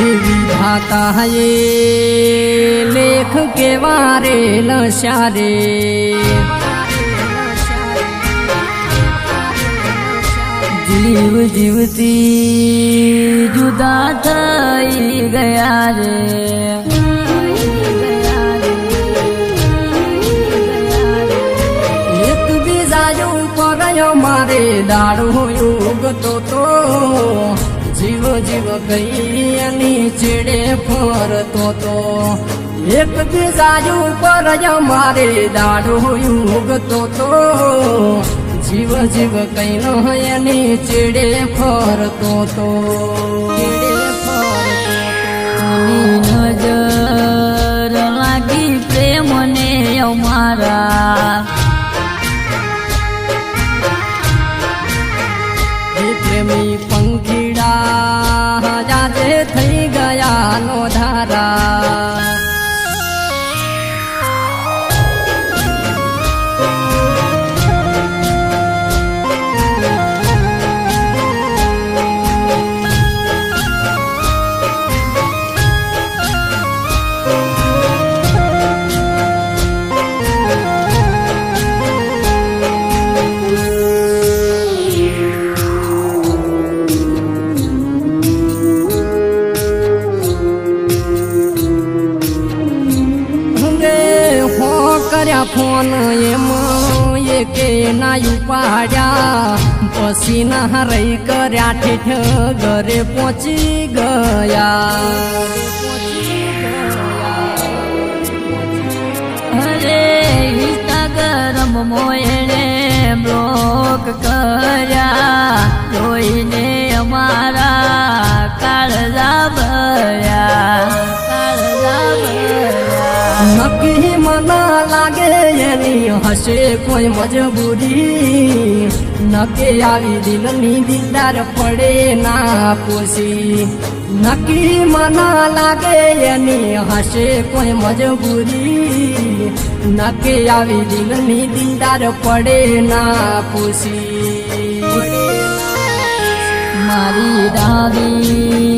विधाता ये लेख के वारे लशारे जीव जीवती जुदा थई गया रे एक बीजा ऊपर मारे दाड़ो युग तो जीव जीव गई चेड़े फरतो तो एक बीजा ऊपर मारे दाड़ो युग तो जीव जीव कहीं चेड़े फरतो तो नजर लागी प्रेम ने अमारा प्रेमी पंखीड़ा जाजे थई गया नो धारा फोन ये के ना उपाड्या पसीना रही कर्या ठेठ घरे पहुंची गया अरे इंस्टाग्राम मोयने ब्लॉक कर्या जोईने अमारा काळजा भर्या नक्की मना लागे यानी हसे कोई मजबूरी नके आवी दिल नी दिलदार पड़े ना पोसी नक्की मना लागे यानी हसे कोई मजबूरी नके आवी दिल नी दिलदार पड़े ना पोसी मारी दादी